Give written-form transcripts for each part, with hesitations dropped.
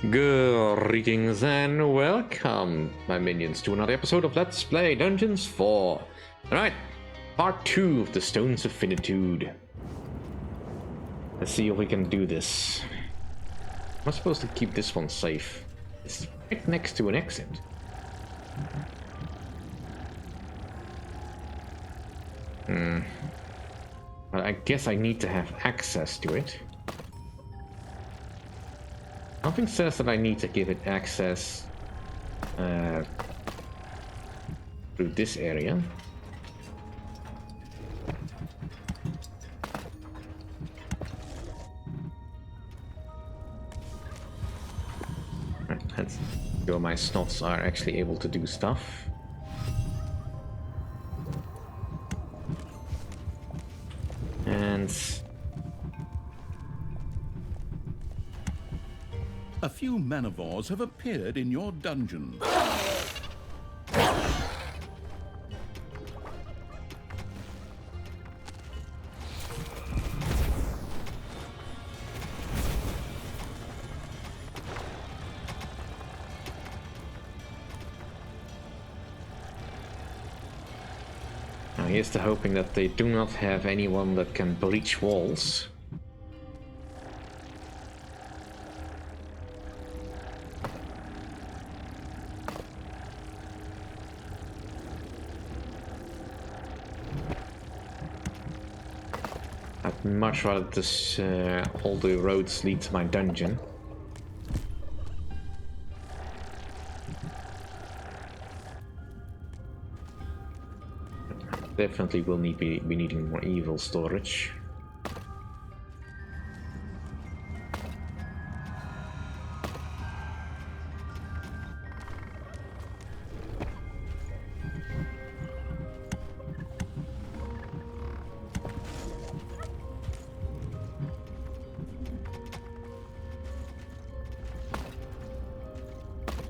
Greetings and welcome, my minions, to another episode of Let's Play Dungeons 4. Alright, part 2 of the Stones of Finitude. Let's see if we can do this. I'm supposed to keep this one safe. It's right next to an exit. But I guess I need to have access to it. Nothing says that I need to give it access through this area. Right, let's go. My snots are actually able to do stuff. And a few manivores have appeared in your dungeon. Now here's to hoping that they do not have anyone that can breach walls. I'd much rather this all the roads lead to my dungeon. Definitely will be needing more evil storage.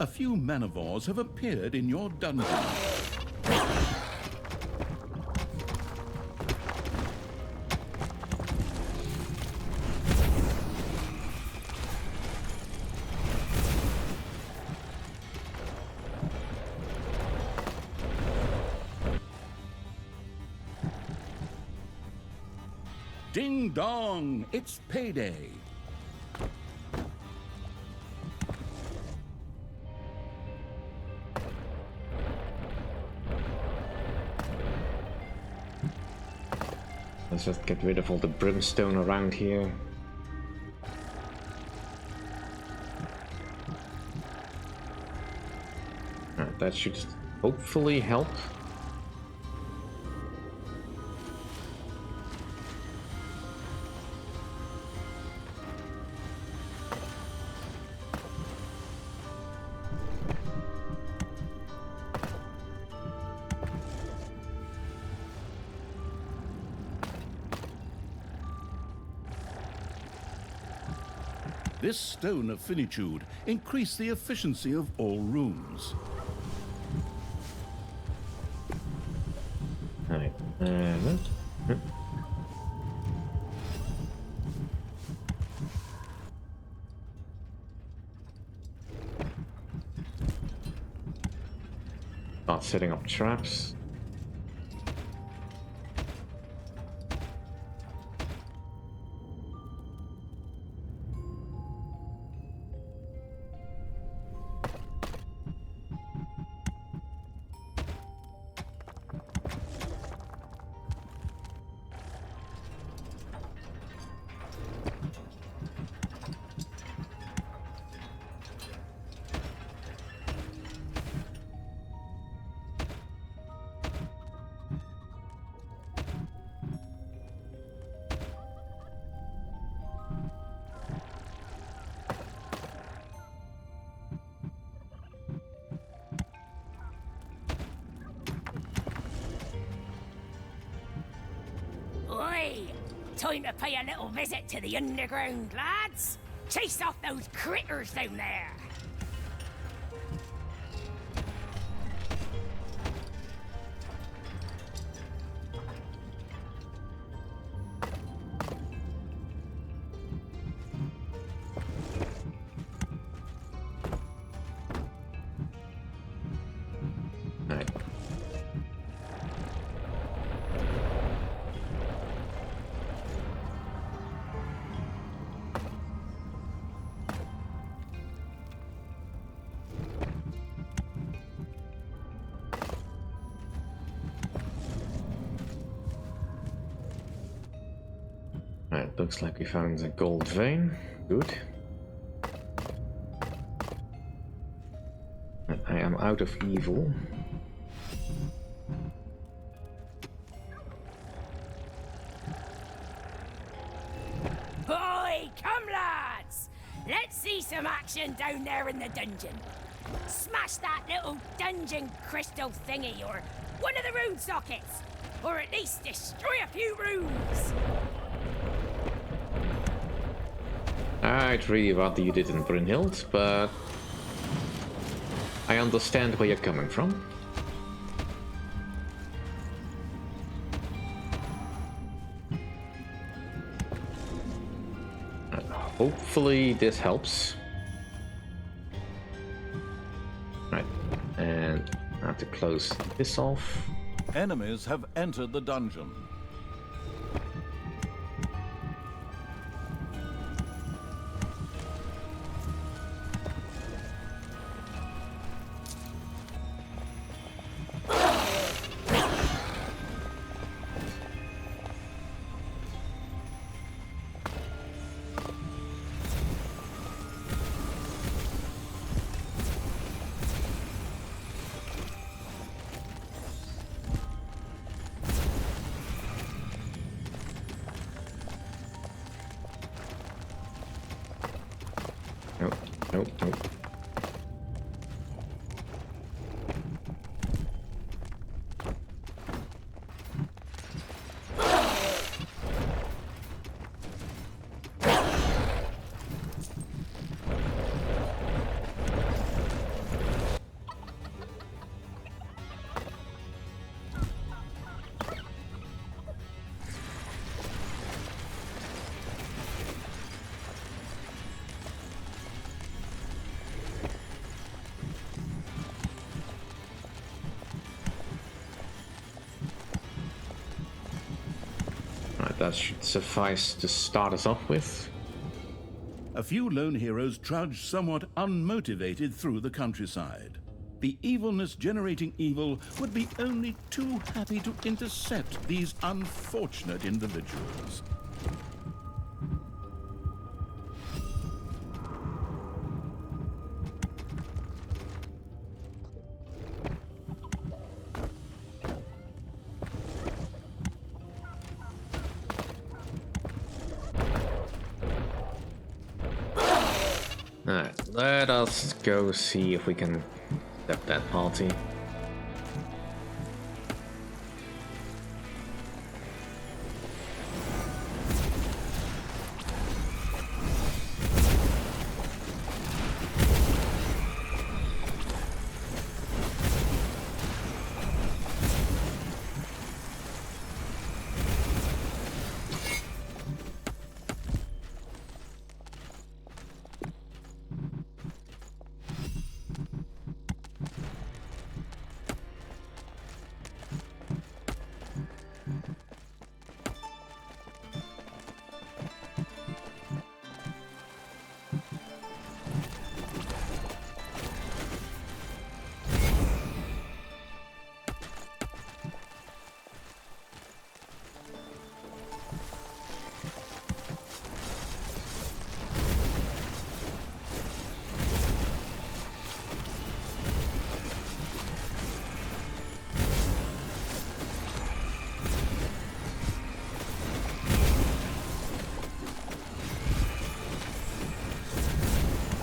A few manivores have appeared in your dungeon. Ding dong, it's payday. Let's just get rid of all the brimstone around here. Alright, that should hopefully help. This stone of finitude increase the efficiency of all rooms. Alright, start setting up traps. Time to pay a little visit to the underground, lads. Chase off those critters down there. looks like we found a gold vein. Good. I am out of evil. Boy, come lads! Let's see some action down there in the dungeon. Smash that little dungeon crystal thingy or one of the rune sockets. Or at least destroy a few runes. I'd really rather you did in Brynhild, but I understand where you're coming from. Hopefully this helps. Right, and I have to close this off. Enemies have entered the dungeon. Nope, nope, nope. That should suffice to start us off with. A few lone heroes trudge somewhat unmotivated through the countryside. The evilness generating evil would be only too happy to intercept these unfortunate individuals. Alright, let us go see if we can step that party.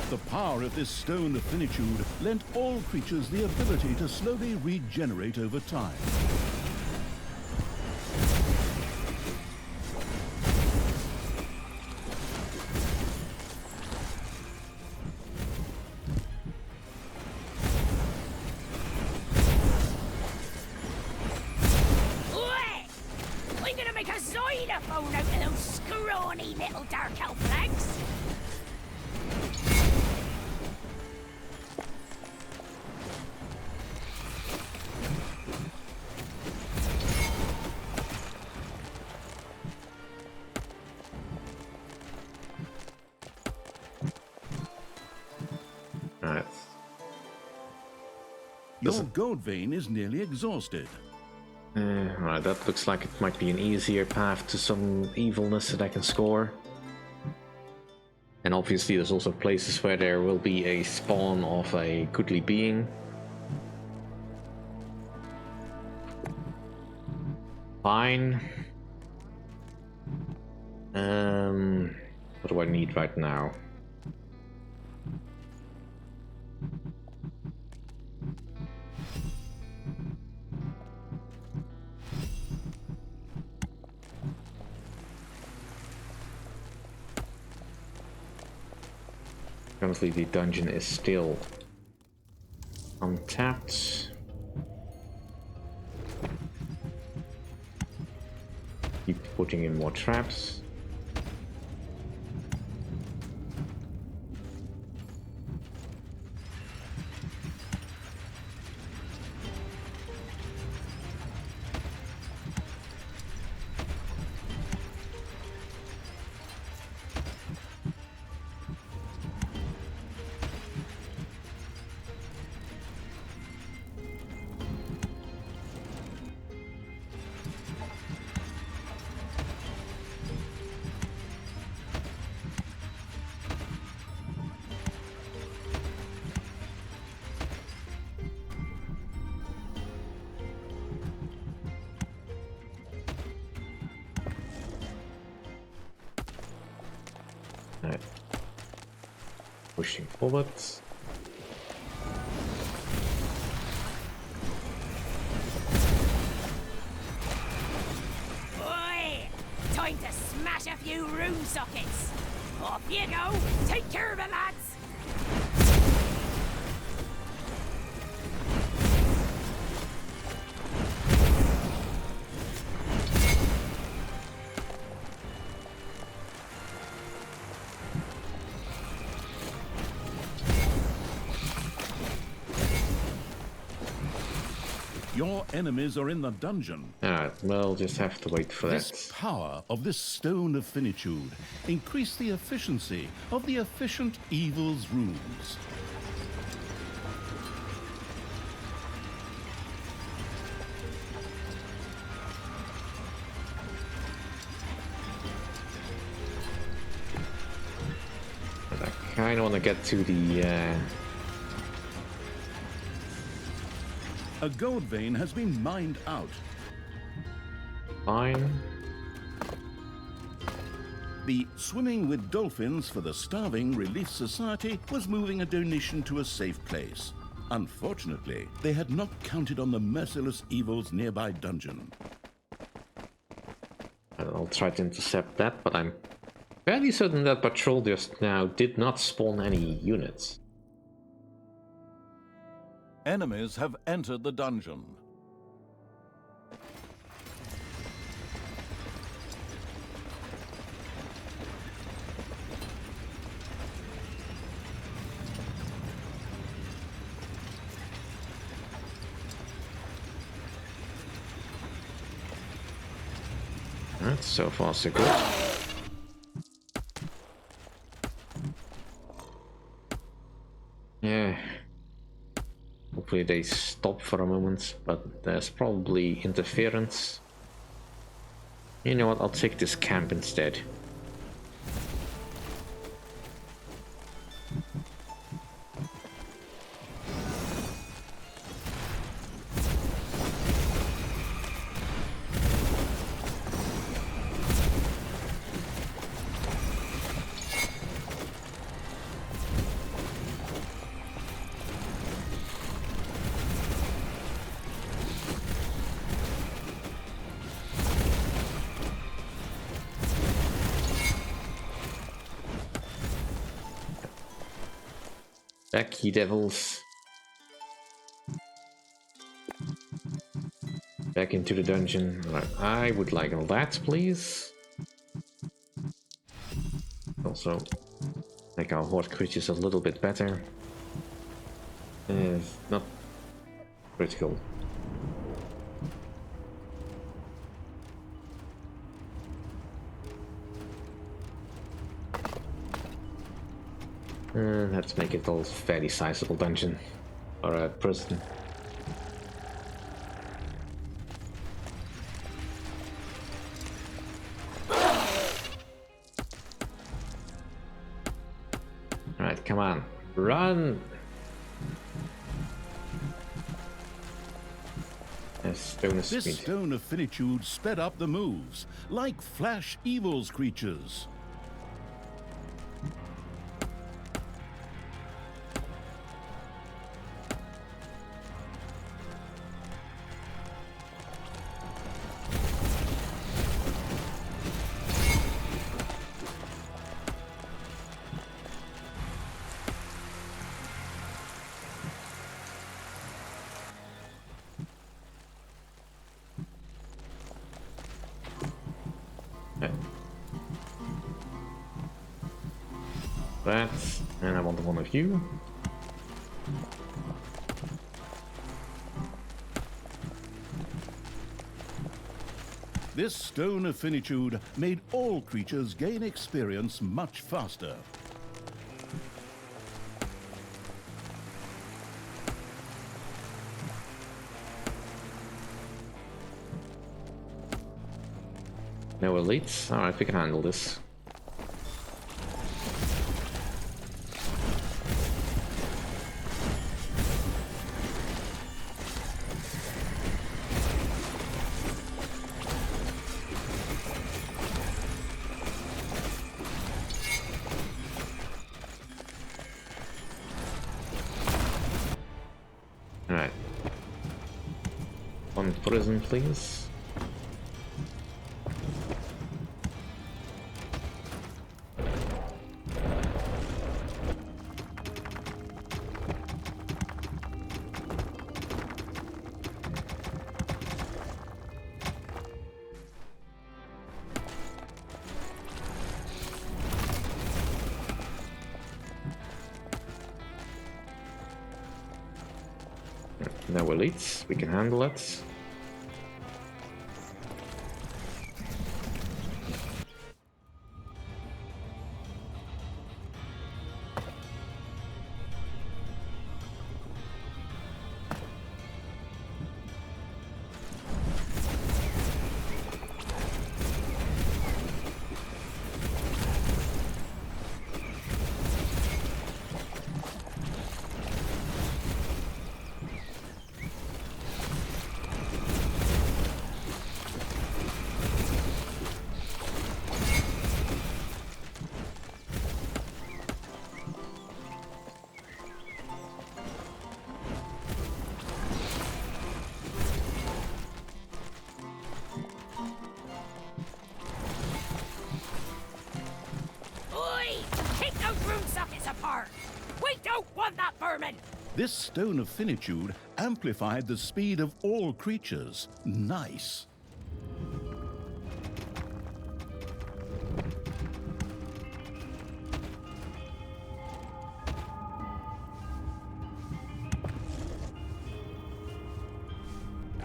The power of this stone of finitude lent all creatures the ability to slowly regenerate over time. Oi! I'm gonna make a xylophone out of those scrawny little dark elf legs. Your gold vein is nearly exhausted. Alright, that looks like it might be an easier path to some evilness that I can score. And obviously there's also places where there will be a spawn of a goodly being. Fine. What do I need right now? Currently the dungeon is still untapped. Keep putting in more traps. Alright. Pushing forwards. Oi! Time to smash a few room sockets. Off you go. Take care of it, lads. Your enemies are in the dungeon. Alright, we'll just have to wait for This that. power of this stone of finitude increase the efficiency of the efficient evil's runes. But I kinda wanna get to the A gold vein has been mined out. fine. The Swimming with Dolphins for the Starving Relief Society was moving a donation to a safe place. Unfortunately, they had not counted on the merciless evil's nearby dungeon. I'll try to intercept that, but I'm fairly certain that patrol just now did not spawn any units. Enemies have entered the dungeon. Alright, so far so good. Yeah. Hopefully they stop for a moment, but there's probably interference. You know what, I'll take this camp instead. Back, ye devils. Back into the dungeon. Right, I would like all that, please. Also, make our horde creatures a little bit better. Not critical. Let's make it a fairly sizable dungeon. Or a prison. Alright, come on. Run! Stone of This speed. stone of finitude sped up the moves, like Flash Evil's creatures. That, and I want one of you. This stone of finitude made all creatures gain experience much faster. No elites? Alright, we can handle this. Alright. One prison, please. No elites, we can handle it. This stone of finitude amplified the speed of all creatures. Nice.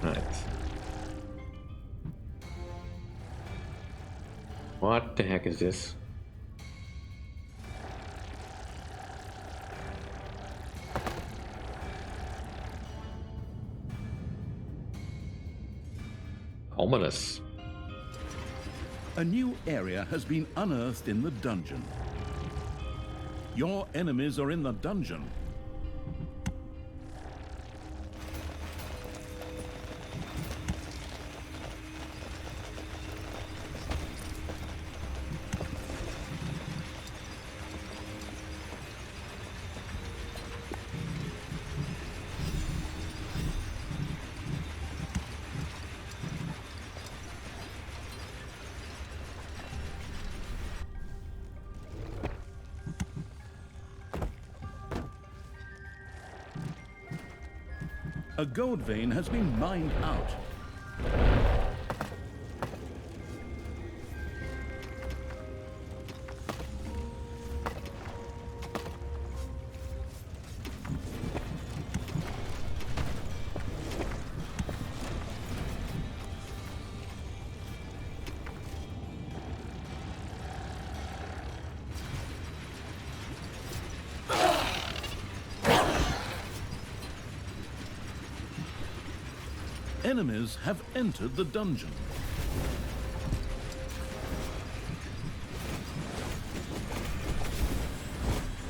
Right. What the heck is this? Ominous. A new area has been unearthed in the dungeon. Your enemies are in the dungeon. A gold vein has been mined out. Enemies have entered the dungeon.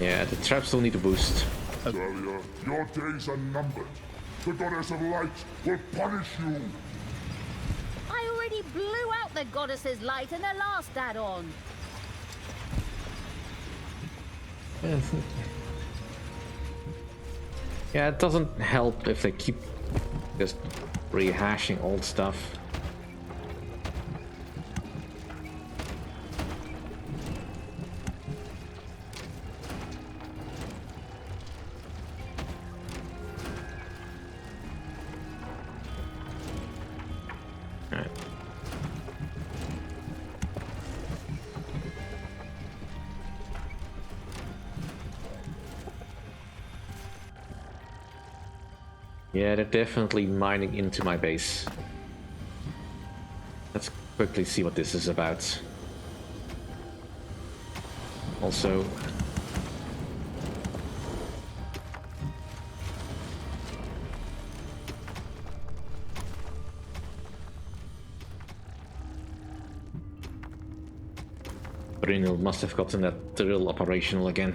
Yeah, the traps still need a boost. Thalya, your days are numbered. The goddess of light will punish you. I already blew out the goddess's light in the last add-on. Yeah, it doesn't help if they keep just rehashing old stuff. Alright. Yeah, they're definitely mining into my base. Let's quickly see what this is about. Also... Brynhild must have gotten that drill operational again.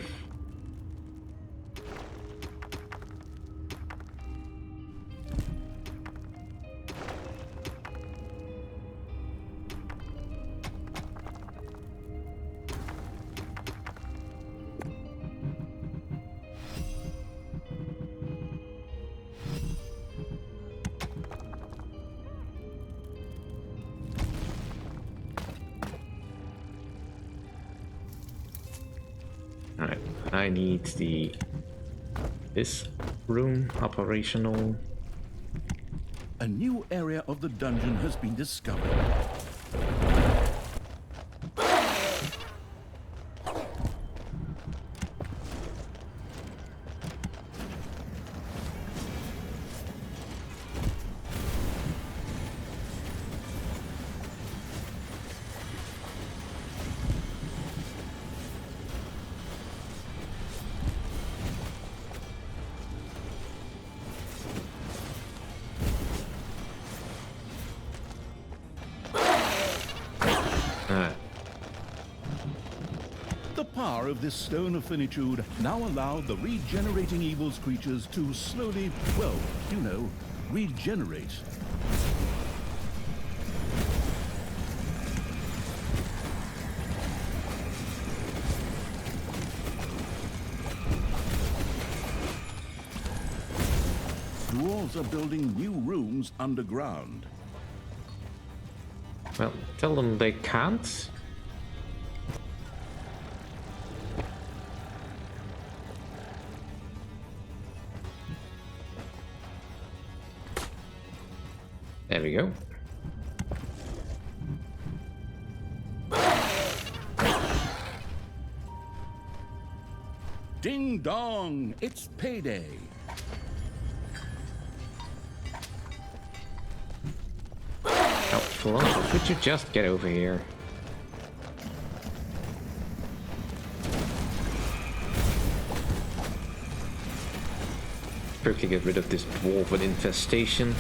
Alright, I need this room operational. A new area of the dungeon has been discovered. The power of this stone of finitude now allowed the regenerating evil's creatures to slowly, well, you know, regenerate. Dwarves are building new rooms underground. Well, tell them they can't. There we go. Ding dong, it's payday. Oh, Philosopher, could you just get over here? Quickly get rid of this dwarven infestation.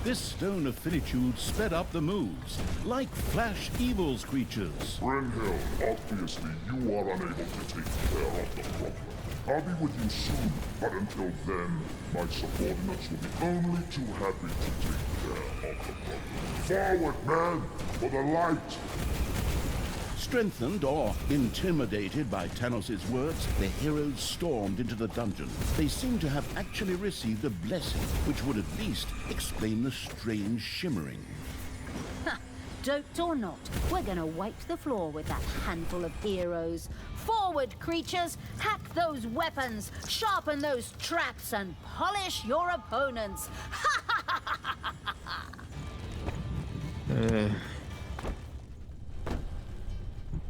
This stone of finitude sped up the moves, like Flash Evil's creatures. Brynhild, obviously you are unable to take care of the problem. I'll be with you soon, but until then, my subordinates will be only too happy to take care of the problem. Forward, man, for the light! Strengthened or intimidated by Tanos' words, the heroes stormed into the dungeon. They seemed to have actually received a blessing, which would at least explain the strange shimmering. Ha! Doped or not, we're gonna wipe the floor with that handful of heroes. Forward, creatures! Hack those weapons, sharpen those traps, and polish your opponents! Ha ha ha ha ha ha!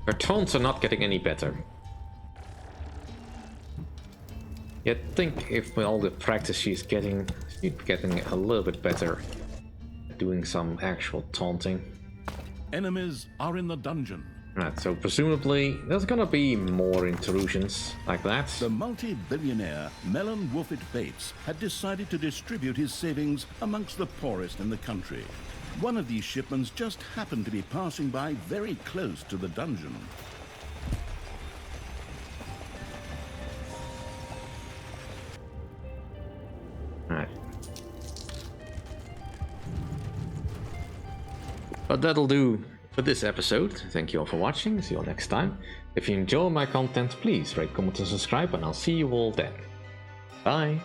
Her taunts are not getting any better. Yeah, I think if with all the practice she's getting a little bit better at doing some actual taunting. Enemies are in the dungeon. Right, so presumably there's gonna be more intrusions like that. The multi-billionaire Melon Woofit Bates had decided to distribute his savings amongst the poorest in the country. One of these shipments just happened to be passing by very close to the dungeon. Right. But that'll do for this episode. Thank you all for watching. See you all next time. If you enjoy my content, please rate, comment, and subscribe, and I'll see you all then. Bye.